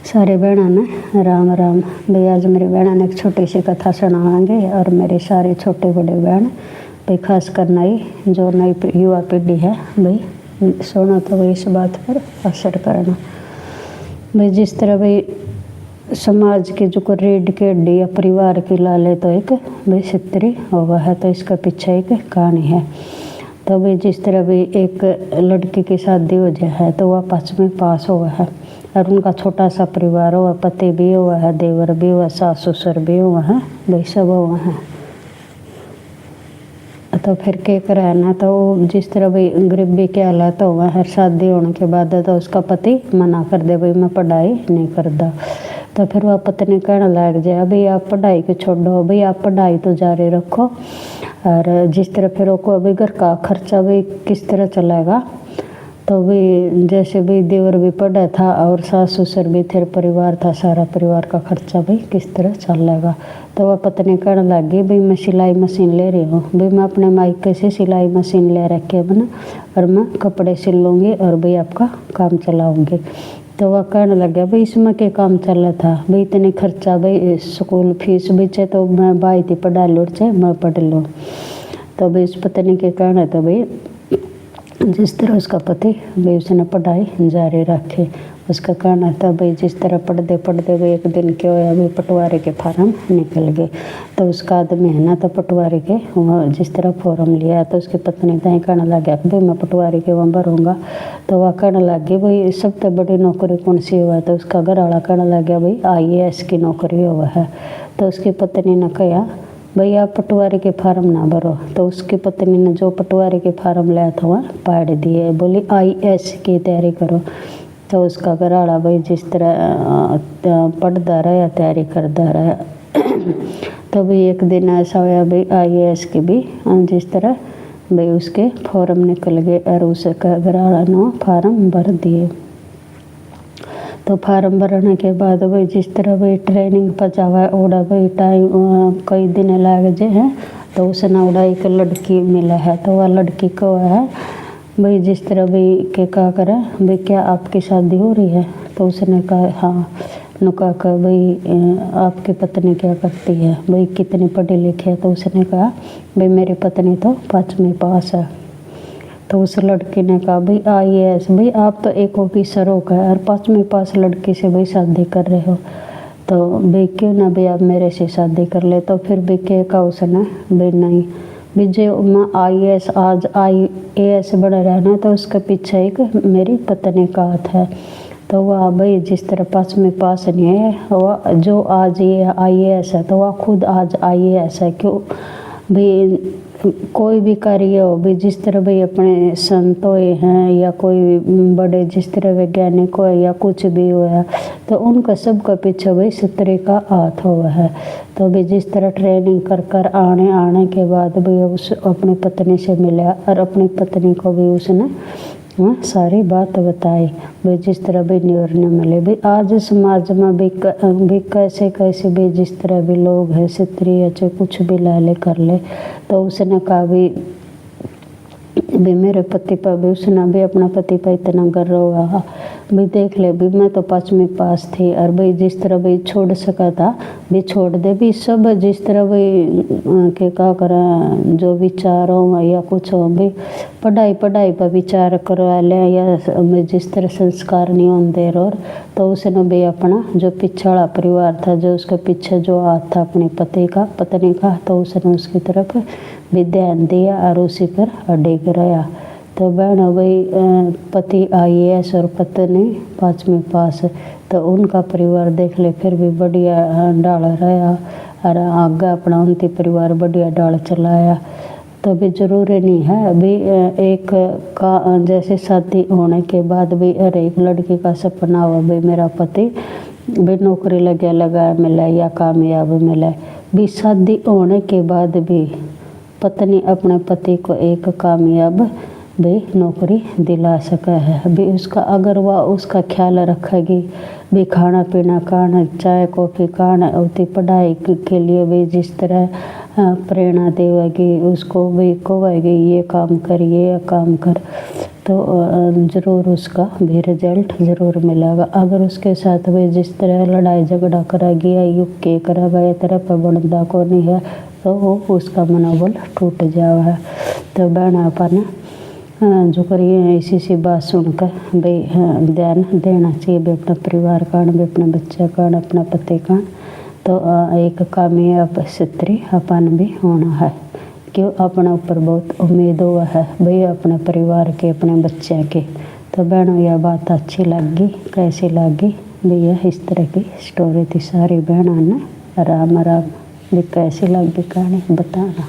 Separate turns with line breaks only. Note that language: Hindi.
सारे बहनों ने राम राम। भाई आज मेरी बहनों ने एक छोटी सी कथा सुनाएंगे और मेरे सारे छोटे बड़े बहन भाई खास कर नई जो नई युवा पीढ़ी है भाई सुनो तो भाई इस बात पर असर करना। भाई जिस तरह भाई समाज की जो रीढ़ की हड्डी या परिवार की लाले तो एक भाई स्त्री हुआ है, तो इसका पीछे एक कहानी है। तो भाई जिस तरह भाई एक लड़की की शादी हो जाए है तो वह 5वीं पास हुआ है और उनका छोटा सा परिवार हुआ, पति भी हुआ है, देवर भी हुआ, सास ससुर भी हुआ है, भाई सब हुआ है। तो फिर क्या करा है ना, तो जिस तरह भाई गरीबी के हालात हुआ है, शादी होने के बाद तो उसका पति मना कर दे भाई मैं पढ़ाई नहीं करता। तो फिर वह पत्नी कहने लग जाए भाई आप पढ़ाई को छोड़ो, भाई आप पढ़ाई तो जारी रखो। और जिस तरह फिर वो भाई घर का खर्चा भाई किस तरह चलेगा, तो भाई जैसे भाई देवर भी पढ़ा था और सास ससुर भी थे, परिवार था, सारा परिवार का खर्चा भाई किस तरह चलेगा। तो वह पत्नी कहने लगी भाई मैं सिलाई मशीन ले रही हूँ, भाई मैं अपने मायके से सिलाई मशीन ले रखे बना और मैं कपड़े सिल लूँगी और भाई आपका काम चलाऊँगी। तो वह कहने लगा भाई इसमें क्या काम चल रहा था, भाई इतने खर्चा भाई स्कूल फीस भी चाहे तो मैं भाई थी पढ़ा लूँ चाहे मैं पढ़ लूँ। तो भाई इस पत्नी के कहने तो भाई जिस तरह उसका पति भाई उसने पढ़ाई जारी रखी। उसका कहना था भाई जिस तरह पढ़ते पढ़ते भाई एक दिन क्या होया भाई पटवारी के फार्म निकल गए। तो उसका आदमी है ना, तो पटवारी के जिस तरह फॉर्म लिया तो उसकी पत्नी तय कहने लगा भाई मैं पटवारी के वहाँ भरूँगा। तो वह कहने लगी भाई सबसे बड़ी नौकरी कौन सी हुआ है, तो उसका घर वाला कहने लगा भाई IAS की नौकरी हुआ है। तो उसकी पत्नी ने कहा भाई आप पटवारी के फार्म ना भरो। तो उसकी पत्नी ने जो पटवारी के फार्म लाया था वह पाड़ दिए, बोली IAS की तैयारी करो। तो उसका घरवाला भाई जिस तरह पढ़ता रहा तैयारी करता रहा। तो भाई एक दिन ऐसा हुआ भाई IAS की भी जिस तरह भाई उसके फॉर्म निकल गए और उसका घरवाला ने फार्म भर दिए। तो फार्म भरने के बाद भाई जिस तरह भाई ट्रेनिंग पर जावा ओड़ा भाई टाइम कई दिन लग जाए हैं, तो उसने ओड़ा एक लड़की मिला है। तो वह लड़की को है भाई जिस तरह भाई के क्या करा भाई क्या आपकी शादी हो रही है। तो उसने कहा हाँ। नुका कहा भाई आपकी पत्नी क्या करती है, भाई कितनी पढ़ी लिखी है। तो उसने कहा भाई मेरी पत्नी तो 5वीं पास है। तो उस लड़की ने कहा भाई IAS भाई आप तो एक ऑफिसर हो गए और 5वीं पास लड़की से भाई शादी कर रहे हो, तो भाई क्यों ना भाई आप मेरे से शादी कर ले। तो फिर भी क्या कहा उसने भाई नहीं भाई जो मैं IAS आज IAS बन रहा है ना, तो उसके पीछे एक मेरी पत्नी का हाथ है। तो वह भाई जिस तरह 5वीं पास नहीं है, वह जो आज ये IAS है तो वह खुद आज IAS है। क्यों भाई कोई भी कार्य हो भाई जिस तरह भाई अपने संत हुए हैं या कोई बड़े जिस तरह वैज्ञानिक हो या कुछ भी हुआ, तो उनका सबका पीछे भाई स्त्री का हाथ हुआ है। तो भाई जिस तरह ट्रेनिंग कर कर आने के बाद भाई उस अपनी पत्नी से मिला और अपनी पत्नी को भी उसने सारी बात बताई भाई जिस तरह भी निर्णय मिले। भाई आज समाज में भी कैसे कैसे भी जिस तरह भी लोग हैं स्त्री अच्छे कुछ भी ला ले कर ले। तो उसने कहा भी मेरे पति पर भी उसने भी अपना पति पर इतना गर्व हुआ भाई देख ले भी मैं तो 5वीं पास थी और भाई जिस तरह भाई छोड़ सका था भी छोड़ दे भी सब जिस तरह भाई के क्या करें जो विचार हो या कुछ हो भाई पढ़ाई पर विचार करवा ले या जिस तरह संस्कार नहीं होते और। तो उसने भी अपना जो पिछड़ा परिवार था जो उसके पीछे जो हाथ था अपने पत्नी का, तो उसने उसकी तरफ भी ध्यान दिया और उसी पर अडिग रहा। तो बहनों भाई पति IAS और पत्नी 5वीं पास, तो उनका परिवार देख ले फिर भी बढ़िया डाल रहा और आगे अपना उनकी परिवार बढ़िया डाल चलाया। तो भी ज़रूरी नहीं है अभी एक का जैसे शादी होने के बाद भी हर एक लड़की का सपना हुआ भाई मेरा पति भी नौकरी लगा मिला या कामयाब मिला। भी शादी होने के बाद भी पत्नी अपने पति को एक कामयाब भी नौकरी दिला सका है। भी उसका अगर वह उसका ख्याल रखेगी भी खाना पीना खाना चाय कॉफ़ी खाना उतनी पढ़ाई के लिए भी जिस तरह प्रेरणा देगी उसको भी कहेगी ये काम कर ये काम कर। तो ज़रूर उसका भी रिजल्ट ज़रूर मिलेगा। अगर उसके साथ भी जिस तरह लड़ाई झगड़ा करेगी या युक्के करेगा या तरह पर बनता को नहीं है तो वो उसका मनोबल टूट जावा है। तो बहन अपन जो करिए इसी सी बात सुनकर भाई ध्यान देना चाहिए भी अपना परिवार का, भी अपने बच्चे का, अपना पति का। तो एक कामयाब स्त्री अपन भी होना है क्यों अपने ऊपर बहुत उम्मीद हुआ है भाई अपने परिवार के, अपने बच्चे के। तो बहनों यह बात अच्छी लगी, कैसी लगी भैया इस तरह की स्टोरी थी सारी बहनों ने। राम राम भी कैसी लगी कहानी बताना।